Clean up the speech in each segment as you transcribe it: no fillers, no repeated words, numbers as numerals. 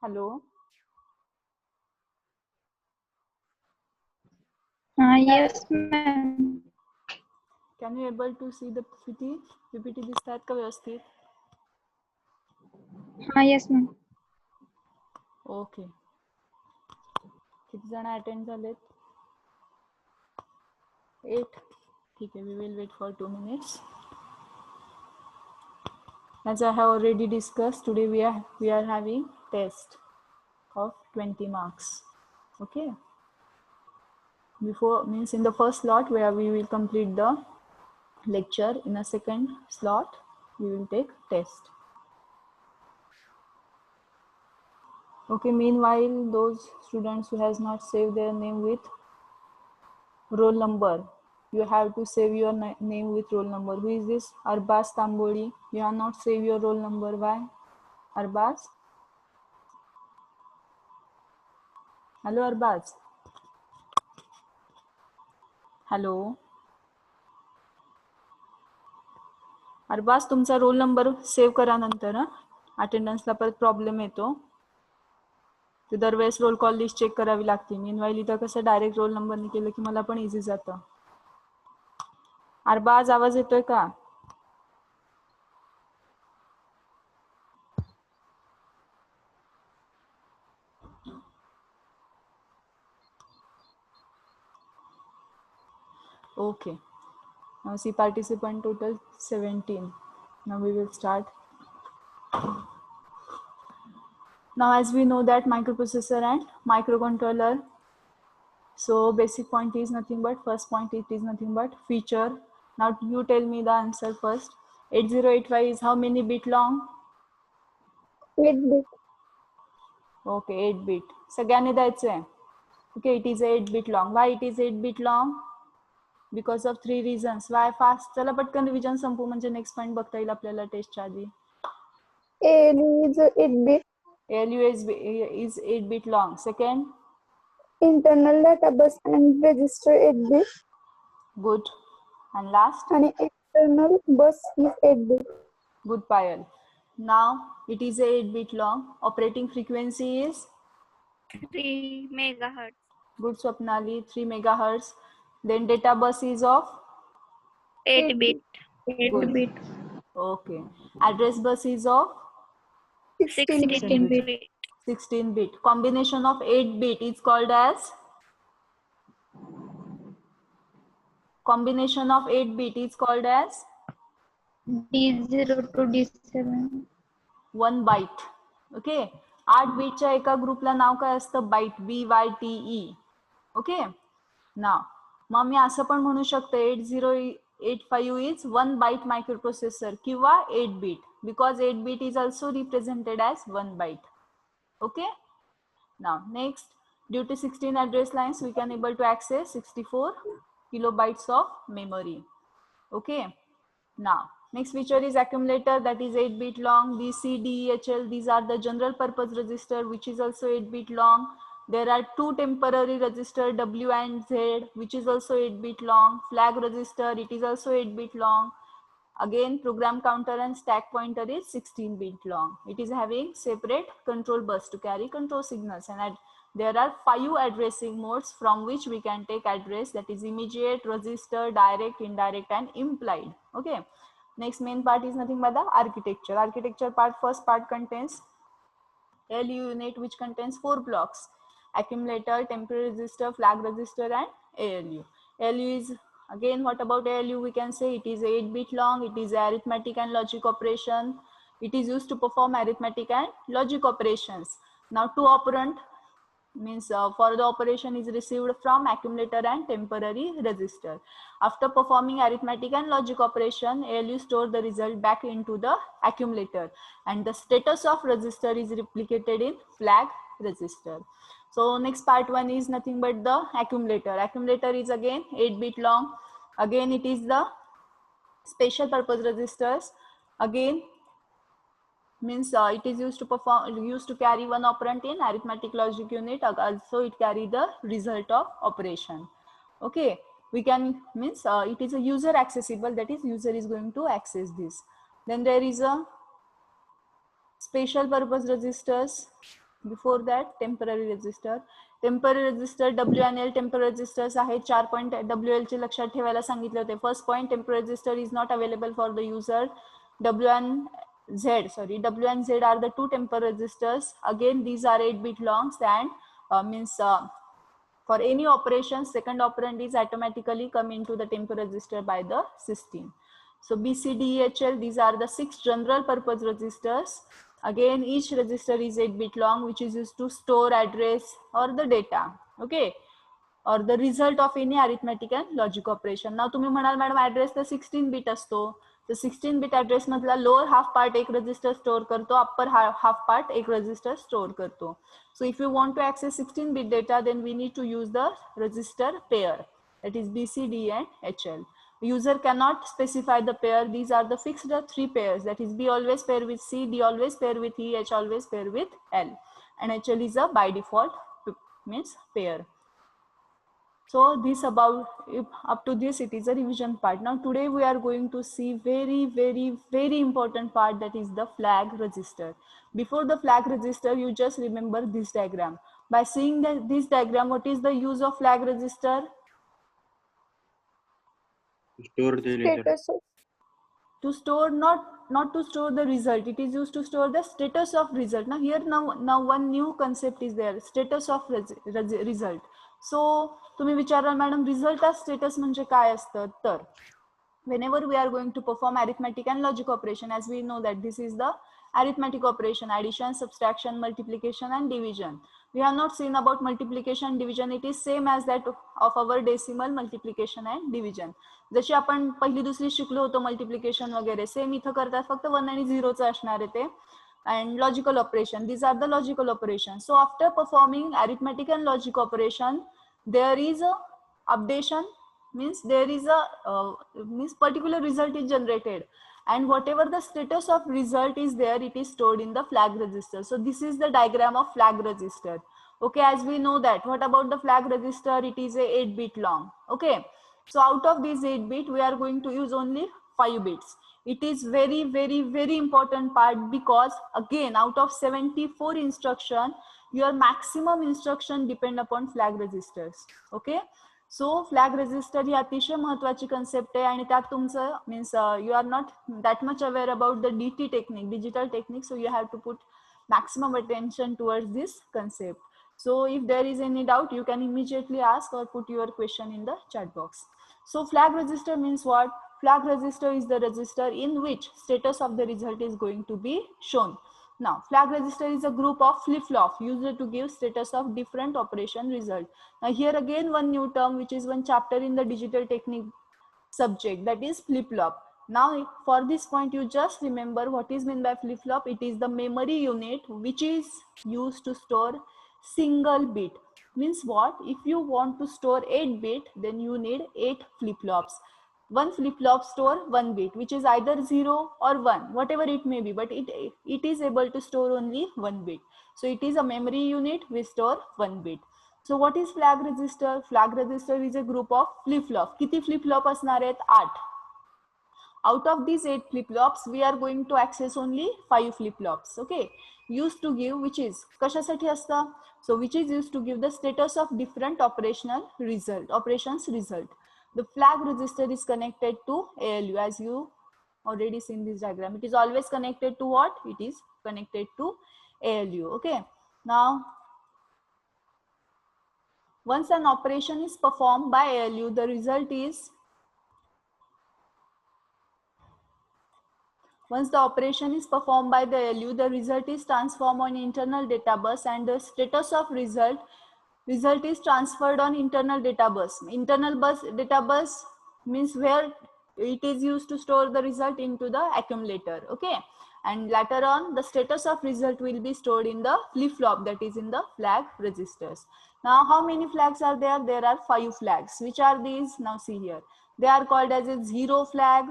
Hello. Yes, ma'am. Can you able to see the PPT? PPT दिसतात का व्यवस्थित? Yes, ma'am. Okay. किती जण अटेंड झालेत? 8. ठीक आहे. We will wait for 2 minutes. As I have already discussed, today we are having test of 20 marks. Okay. Before means in the first slot where we will complete the lecture, in a second slot we will take test. Okay, meanwhile those students who has not saved their name with roll number, you have to save your name with roll number. Who is this? Arbaz Tamboli. You have not saved your roll number. Why? Arbaz? Hello Arbaz. Hello. Arbaaz तुमचा roll number save करा नंतर. अटेंडन्सला परत problem येतो. ते दरवेळेस roll call list check करावी लागते. Meanwhile इथं कसं डायरेक्ट रोल नंबरने केलं की मला पण इझी जातं. अरबाज आवाज येतोय का? Okay. Now see participant total 17. Now we will start. Now as we know that microprocessor and microcontroller, so basic point is nothing but, first point it is nothing but feature. Now you tell me the answer first. 8085 is how many bit long? 8 bit. Okay, 8 bit. सगळ्यांनी द्यायचंय. Okay, it is 8 bit long. Why it is 8 bit long? Because of 3 reasons. Why fast? चला पटकन revision संपू म्हणजे next point बघता येईल आपल्याला टेस्टच्या आधी. ALU is 8 bit. ALU is 8 bit long. Second? Internal data bus and register 8 bit. Good. And last? And external bus is 8 bit. Good, Payal. Now it is 8 bit long. Operating frequency is? 3 megahertz. Good, Swapnali. 3 megahertz. Then data bus is of? 8 bit. 8 Good. bit. Okay. Address bus is of? 16 bit. 16 bit. Combination of 8 bit is called as? Combination of 8 bit is called as? D0 to D7. 1 byte. Okay. 8 बीटच्या एका ग्रुपला नाव काय असतं? Bite. BYTE. Okay. नाव मग मी असं पण म्हणू शकतो 8085 is 1 bite microprocessor किंवा 8 bit, because 8 bit is also represented as 1 byte. Okay. Now next, due to 16 address lines we can able to access 64 kilobytes of memory. Okay. Now next feature is accumulator, that is 8 bit long. DC, DEHL, these are the general purpose register which is also 8 bit long. There are 2 temporary register, W and Z, which is also 8 bit long. Flag register, it is also 8 bit long. Again program counter and stack pointer is 16 bit long. It is having separate control bus to carry control signals, and there are 5 addressing modes from which we can take address, that is immediate, register, direct, indirect and implied. Okay. Next main part is nothing but the architecture. Architecture part, first part contains ALU unit which contains 4 blocks: accumulator, temporary register, flag register and ALU. ALU is, again, what about ALU? We can say it is 8 bit long. It is arithmetic and logic operation. It is used to perform arithmetic and logic operations. Now 2 operand means for the operation is received from accumulator and temporary register. After performing arithmetic and logic operation, ALU store the result back into the accumulator, and the status of register is replicated in flag register. So next part 1 is nothing but the accumulator. Accumulator is again 8 bit long. Again it is the special purpose registers. Again means it is used to carry one operand in arithmetic logic unit. Also it carry the result of operation. Okay. We can means it is a user accessible, that is user is going to access this. Then there is a special purpose registers. Before that temporary register. Temporary register W आणि L temporary registers आहेत. 4 point W L चे लक्षात ठेवायला सांगितले होते. First point, temporary register is not available for the user. W and Z are the two temporary registers. Again, these are 8-bit longs and for any operation, second operand is automatically come into the temporary register by the system. So B, C, D, E, H, L, these are the 6 general purpose registers. Again, each register is 8-bit long, which is used to store address or the data, okay, or the result of any arithmetic and logic operation. Now तुम्ही म्हणाल madam address तर 16-bit असतो. तर 16-bit address मधला lower half part एक register store करतो, upper half part एक register store करतो. So if you want to access 16-bit data, then we need to use the register pair, that is B, C, D, and HL. User cannot specify the pair. These are the fixed 3 pairs, that is B always pair with C, D always pair with E, H always pair with L, and HL is a by default means pair. So this up to this it is a revision part. Now today we are going to see very important part, that is the flag register. Before the flag register, you just remember this diagram. By seeing this diagram, what is the use of flag register? Store the result. Status of To store, not to store the result. It is used to store the status of result. Now here now one new concept is there, status of result. So तुम्ही विचाराल madam result status म्हणजे काय असतं. तर whenever we are going to perform arithmetic and logic operation, as we know that this is the arithmetic operation, addition, subtraction, multiplication and division. We have not seen about multiplication and division. It is same as that of our decimal multiplication and division. जशी आपण पहिली दुसरी शिकलो होतो multiplication वगैरे, same इथं करतात, फक्त 1 आणि 0 असणार आहे ते. And logical operation, these are the logical operations. So after performing arithmetic and logic operation, there is a updation, means there is a means particular result is generated, and whatever the status of result is there, it is stored in the flag register. So this is the diagram of flag register. Okay, as we know that, what about the flag register? It is a 8-bit long. Okay, so out of these 8-bit, we are going to use only 5 bits. It is very important part, because again out of 74 instruction, your maximum instruction depend upon flag registers. Okay, so flag register ही अतिशय महत्वाची concept आहे, आणि त्यात तुमचं means you are not that much aware about the DT technique, digital technique, so you have to put maximum attention towards this concept. So if there is any doubt, you can immediately ask or put your question in the chat box. So flag register means what? Flag register is the register in which status of the result is going to be shown. Now, flag register is a group of flip-flop used to give status of different operation result. Now, here again one new term, which is one chapter in the digital technique subject, that is flip-flop. Now, for this point, you just remember what is meant by flip-flop. It is the memory unit which is used to store single bit. Means what? If you want to store 8-bit, then you need 8 flip-flops. One flip-flop store 1 bit, which is either 0 or 1, whatever it may be, but it is able to store only 1 bit. So it is a memory unit which store 1 bit. So what is flag register? Flag register is a group of flip-flop. किती flip-flop असणार आहेत? 8. Out of these 8 flip-flops, we are going to access only 5 flip-flops. Okay, used to give, which is कशासाठी असतं? So which is used to give the status of different operations result. The flag register is connected to ALU, as you already seen this diagram. It is always connected to what? It is connected to ALU. Okay, now once an operation is performed by ALU, the result is, once the operation is performed by the ALU, the result is transformed on internal data bus, and the status of result is transferred on internal data bus. Internal data bus means where it is used to store the result into the accumulator. Okay, and later on the status of result will be stored in the flip-flop, that is in the flag registers. Now how many flags are there? There are 5 flags. Which are these? Now see here. They are called as a 0 flag,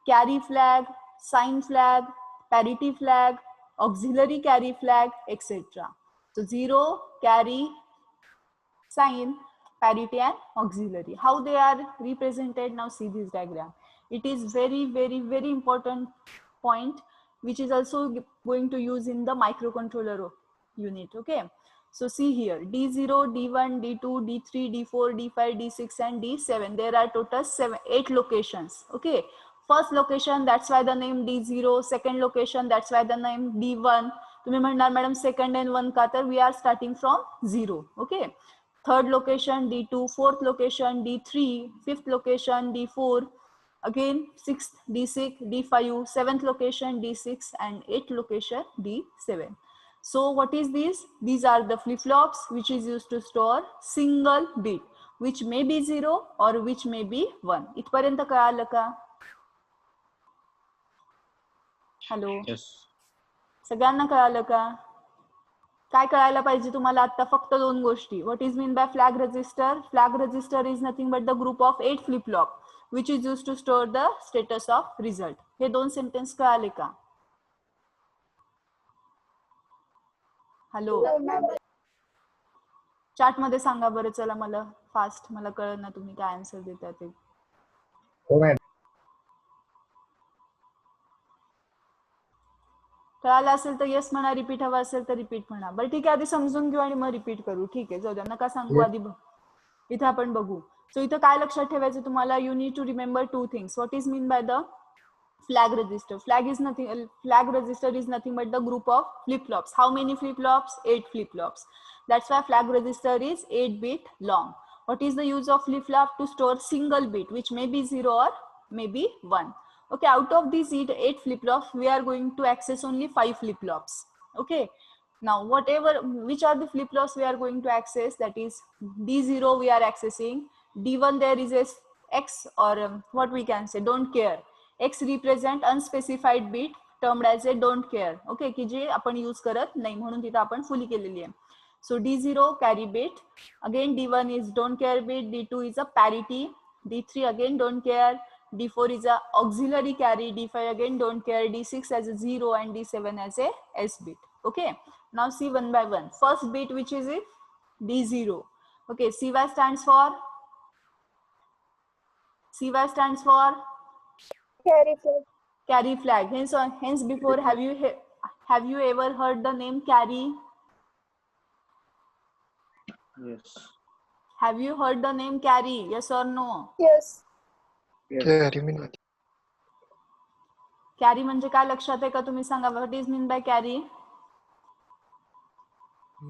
carry flag, sign flag, parity flag, auxiliary carry flag, etc. So 0, carry, sign, parity and auxiliary. How they are represented? Now see this diagram. It is very important point, which is also going to use in the microcontroller unit. Okay, so see here, D0, D1, D2, D3, D4, D5, D6 and D7. There are total 8 locations. Okay, first location, that's why the name D0. Second location, that's why the name D1. तुम्ही म्हणणार madam second and one का, तर we are starting from 0. Okay, third location D2, fourth location D3, fifth location D4, again 6th D6, D5, 7th location D6 and 8th location D7. So what is this? These are the flip-flops which is used to store single bit which may be 0 or which may be 1. इथपर्यंत कळालं का? Hello, Yes. सगळ्यांना कळालं का? काय कळायला पाहिजे तुम्हाला आता? फक्त 2 गोष्टी. What is mean by flag register? Flag register is nothing but the group of 8 flip-flop which is used to store the status of result. हे 2 सेंटेन्स कळाले का? हॅलो, चॅट मध्ये सांगा बरं. चला मला फास्ट, मला कळलं ना तुम्ही काय आन्सर देता ते. कळालं असेल तर येस म्हणा, रिपीट हवं असेल तर रिपीट म्हणा. बरं ठीक आहे, आधी समजून घेऊ आणि मग रिपीट करू. ठीक आहे, जाऊ द्या, नका सांगू, आधी इथे आपण बघू. सो इथं काय लक्षात ठेवायचं तुम्हाला? You need to remember 2 things. What is mean by the flag register? Flag register is nothing but the group of flip-flops. How many flip-flops? 8 flip-flops. That's why flag register is 8 bit long. What is the use of flip-flop? To store single bit which may be 0 or may be 1. Okay, out of these 8 flip-flops we are going to access only 5 flip-flops. Okay, now which are the flip-flops we are going to access? That is D0 we are accessing. D1 there is a X or what we can say, don't care. X represent unspecified bit termed as a don't care. Okay, की जे आपण use करत नाही म्हणून तिथे आपण fully केलेली आहे. So D0 carry bit, again D1 is don't care bit, D2 is a parity, D3 again don't care, D4 is a auxiliary carry, D5 again don't care, D6 as a 0 and D7 as a S bit. Okay, now see one by one. First bit, which is it? D0. Okay, CY stands for Carry flag. Carry flag. Hence before, have you ever heard the name carry? Yes. Have you heard the name carry? Yes or no? Yes. Carry minati. Carry म्हणजे काय लक्षात आहे का? तुम्ही सांगा. What is mean by carry?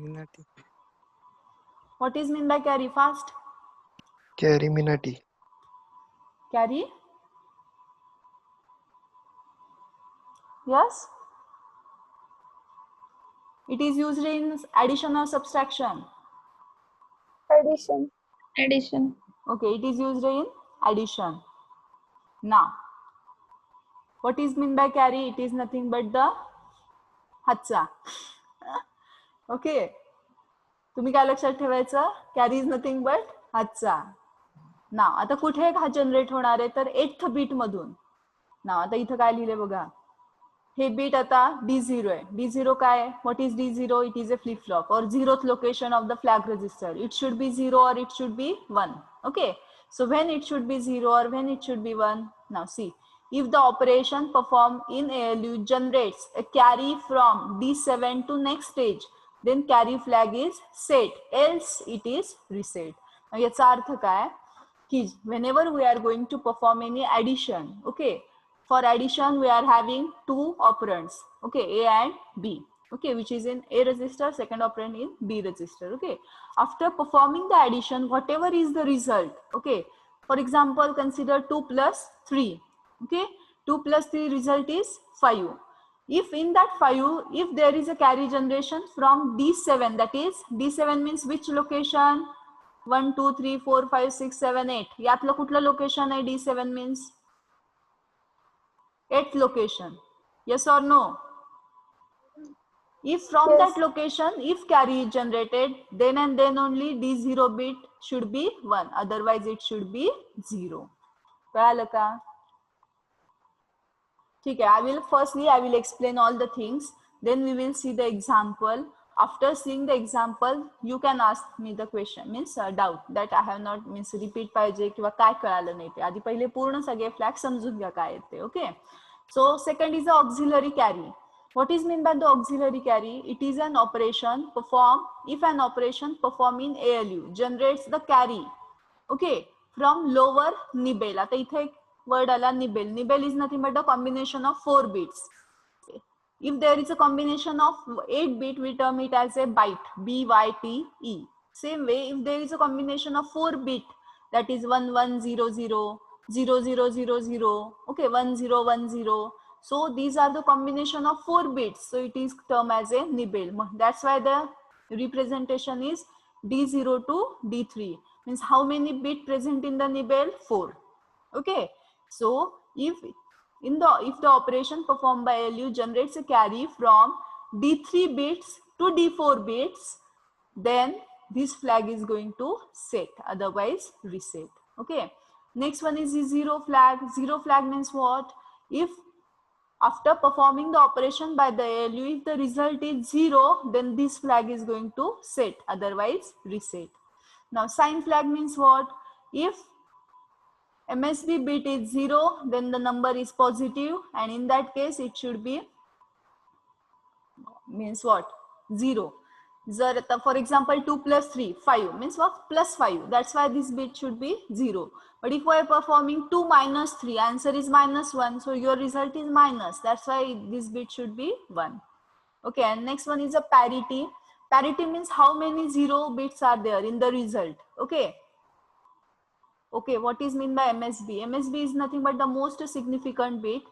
Minati. What is mean by carry? Fast. Carry minati. Carry? Yes? It is used in addition or subtraction? Addition. Addition. Okay, it is used in addition. Now, what is mean by carry? It is nothing but the hatsa. Okay. तुम्ही काय लक्षात ठेवायचं? Carry is nothing but hatsa. Now, आता कुठे हा generate होणार आहे? तर 8th बीट मधून. Now, आता इथं काय लिहिले बघा. हे बीट आता D0 आहे. D0 काय? What is D0? It is a flip-flop or 0th location of the flag register. It should be 0 or it should be 1. Okay. So when it should be 0 or when it should be 1? Now see, if the operation performed in ALU generates a carry from D7 to next stage, then carry flag is set, else it is reset. Now याचा अर्थ काय? की whenever we are going to perform any addition, okay, for addition we are having 2 operands, okay, A and B, okay, which is in A register, second operand in B register. Okay, after performing the addition, whatever is the result, okay, for example consider 2 plus 3, okay, 2 plus 3 result is 5. If in that 5, if there is a carry generation from D7, that is D7 means which location? 1 2 3 4 5 6 7 8. यातलं कुठलं location आहे? D7 means 8th location. Yes or no? If from Yes. that location, if carry is generated, then and then only D0 bit should be 1. Otherwise it should be 0. कळालं का? ठीक आहे. I will explain all the things. Then we will see the example. After seeing the example, you can ask me the question, means doubt that I have not, means repeat पाहिजे किंवा काय कळालं नाही ते. आधी पहिले पूर्ण सगळे फ्लॅग समजून घ्या काय येते. Okay. So second is the auxiliary carry. What is meant by the auxiliary carry? It is an operation performed if an operation performed in ALU generates the carry, okay, from lower nibble. आता इथे एक word आला nibble. Nibble is nothing but the combination of 4 bits. If there is a combination of 8 bit, we term it as a byte, B-Y-T-E. Same way, if there is a combination of 4 bit, that is 1100, 0000, okay, 1010. So these are the combination of 4 bits. So it is termed as a nibble. That's why the representation is D0 to D3. Means how many bit present in the nibble? 4. Okay. So if the operation performed by ALU generates a carry from D3 bits to D4 bits, then this flag is going to set, otherwise reset. Okay. Next one is the zero flag. Zero flag means what? If after performing the operation by the ALU, if the result is 0, then this flag is going to set, otherwise reset. Now sign flag means what? If MSB bit is 0, then the number is positive, and in that case it should be means what? 0. For example, 2 plus 3, 5 means what? Plus 5. That's why this bit should be 0. But if we are performing 2 minus 3, answer is -1. So your result is minus. That's why this bit should be 1. Okay, and next one is a parity. Parity means how many 0 bits are there in the result. Okay. Okay, what is meant by MSB? MSB is nothing but the most significant bit.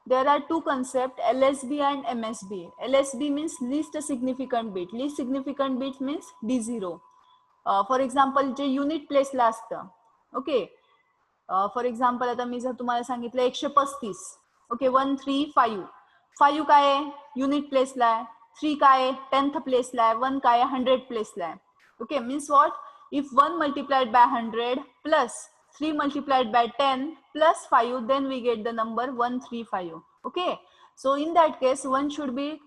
There are two concepts, LSB and MSB. LSB means least significant bit. Least significant bit means D0. For example, J unit place ला असतं. Okay. For example, आता मी जर तुम्हाला सांगितलं 135. Okay, 135. 5 काय आहे? Unit place ला आहे. 3 काय आहे? 10th place ला आहे. 1 काय आहे? 100 place ला आहे. Okay, means what? If 1 multiplied by 100 plus 3 multiplied by 10 plus 5, then we get the number 135. Okay, so in that case 1 should be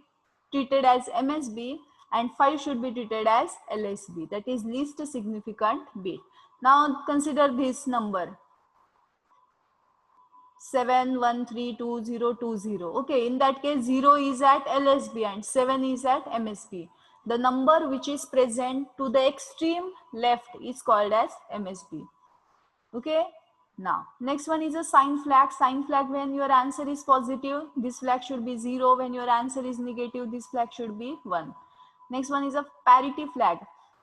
treated as MSB and 5 should be treated as LSB, that is least significant bit. Now consider this number 7132020. Okay, in that case 0 is at LSB and 7 is at MSB. The number which is present to the extreme left is called as MSB. Okay, now next one is a sign flag. Sign flag, when your answer is positive, this flag should be 0. When your answer is negative, this flag should be 1. Next one is a parity flag.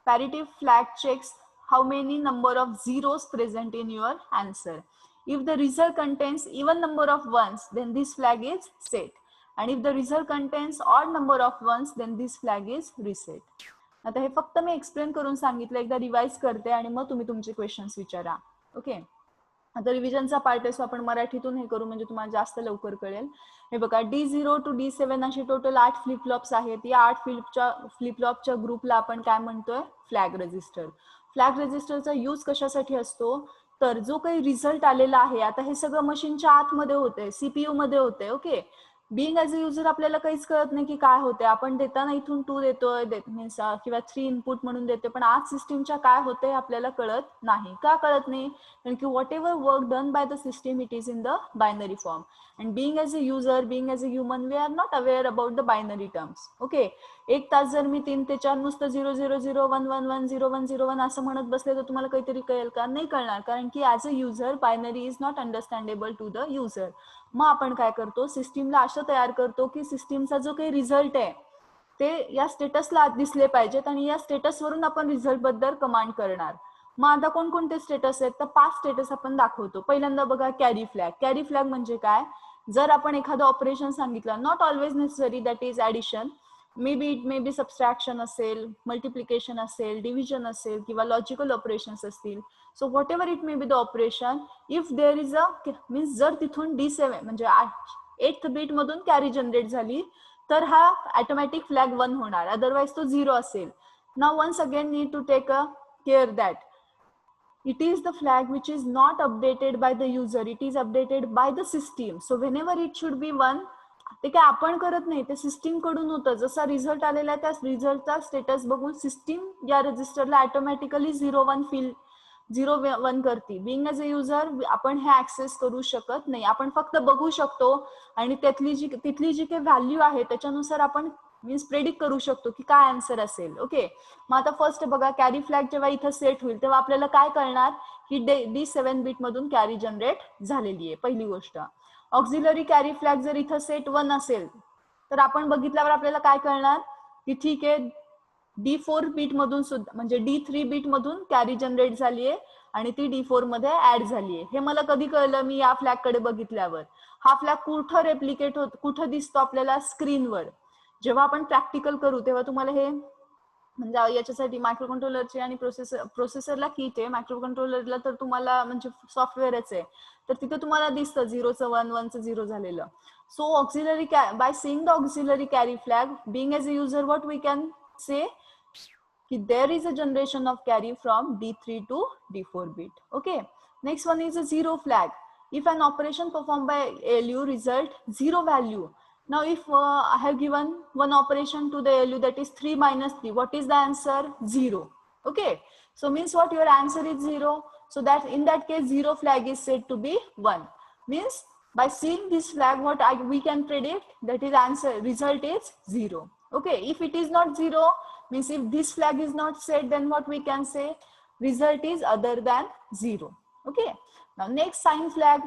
Parity flag checks how many number of zeros present in your answer. If the result contains even number of ones, then this flag is set. And if the result contains odd number of ones, then this flag is reset. आता हे फक्त मी explain करून सांगितलं, एकदा revise करते आणि मग तुम्ही तुमचे questions विचारा. ओके, आता रिव्हिजनचा पार्ट आहे, सो आपण मराठीतून हे करू म्हणजे तुम्हाला जास्त लवकर कळेल. हे बघा, D0 to D7 अशी टोटल 8 फ्लिप फ्लॉप्स आहेत. या 8 फ्लिप फ्लॉपच्या ग्रुपला आपण काय म्हणतोय? Flag register. फ्लॅग रजिस्टरचा यूज कशासाठी असतो? तर जो काही रिझल्ट आलेला आहे, आता हे सगळं मशीनच्या आतमध्ये होतंय, सीपीयू मध्ये होतंय. Okay, being as a user आपल्याला काहीच कळत नाही की काय होते. आपण देताना इथून 2 देतोय मीन्स किंवा 3 इनपुट म्हणून देतोय, पण आज सिस्टीमच्या काय होतंय आपल्याला कळत नाही. का कळत नाही? कारण की whatever work done by the system it is in the binary form. And being as a user, being as a human, we are not aware about the binary terms. Okay, 1 तास जर मी 3 ते 4 नुसतं 00011101011 असं म्हणत बसले तर तुम्हाला काहीतरी कळेल का? नाही कळणार, कारण की as a user binary is not understandable to the user. मग आपण काय करतो? सिस्टीमला असं तयार करतो की सिस्टीमचा जो काही रिझल्ट आहे ते या स्टेटसला दिसले पाहिजेत आणि या स्टेटसवरून आपण रिझल्ट बद्दल कमांड करणार. मग आता कोणकोणते स्टेटस आहेत? तर 5 स्टेटस आपण दाखवतो. पहिल्यांदा बघा, कॅरी फ्लॅग. कॅरी फ्लॅग म्हणजे काय? जर आपण एखादं ऑपरेशन सांगितलं, not always necessary that is addition, may be it may be subtraction असेल, मल्टिप्लिकेशन असेल, डिव्हिजन असेल किंवा लॉजिकल ऑपरेशन्स असतील. So whatever it may be the operation, if there is a means जर तिथून D7 म्हणजे 8th beat मधून carry generate झाली तर हा ऑटोमॅटिक फ्लॅग 1 होणार, अदरवाइज तो 0 असेल. Now once again need to take a care that it is the flag which is not updated by the user, it is updated by the system. So whenever it should be 1, ते काय आपण करत नाही, ते system कडून होतं. जसा result आलेला आहे त्या रिझल्टचा स्टेटस बघून सिस्टीम या रजिस्टरला ऑटोमॅटिकली 0-1 फील 0 1 करते. बिंग एज अ युजर आपण हे ऍक्सेस करू शकत नाही, आपण फक्त बघू शकतो आणि तिथली जी काही व्हॅल्यू आहे त्याच्यानुसार आपण मीन्स प्रेडिक्ट करू शकतो की काय आन्सर असेल. ओके, मग आता फर्स्ट बघा, कॅरी फ्लॅग जेव्हा इथं सेट होईल तेव्हा आपल्याला काय कळणार की D7 बीट मधून कॅरी जनरेट झालेली आहे. पहिली गोष्ट. ऑक्झिलरी कॅरी फ्लॅग जर इथं सेट 1 असेल तर आपण बघितल्यावर आपल्याला काय कळणार की ठीक आहे, D4 बीट मधून सुद्धा म्हणजे D3 बीट मधून कॅरी जनरेट झाली आहे आणि ती D4 मध्ये ऍड झाली आहे. हे मला कधी कळलं, मी या फ्लॅग कडे बघितल्यावर. हा फ्लॅग कुठं रेप्लिकेट होत, कुठं दिसतो आपल्याला, स्क्रीनवर. जेव्हा आपण प्रॅक्टिकल करू तेव्हा तुम्हाला हे म्हणजे याच्यासाठी मायक्रो कंट्रोलरचे आणि प्रोसेसरला किट आहे, मायक्रो कंट्रोलरला तर तुम्हाला म्हणजे सॉफ्टवेअरच आहे, तर तिथे तुम्हाला दिसतं 0चं 1 1चं 0 झालेलं. So auxiliary by seeing the auxiliary carry flag being as a user what we can say कि there is a generation of carry from D3 to D4 bit. Okay, next one is a zero flag. If an operation performed by ALU result 0 value, now if I have given one operation to the ALU that is 3 minus 3, what is the answer? 0. Okay, so means what, your answer is 0. So that in that case 0 flag is said to be 1. Means by seeing this flag what we can predict that is answer result is 0. Okay, if it is not 0, means if this flag is not set, then what we can say, result is other than 0. Okay, now next sign flag.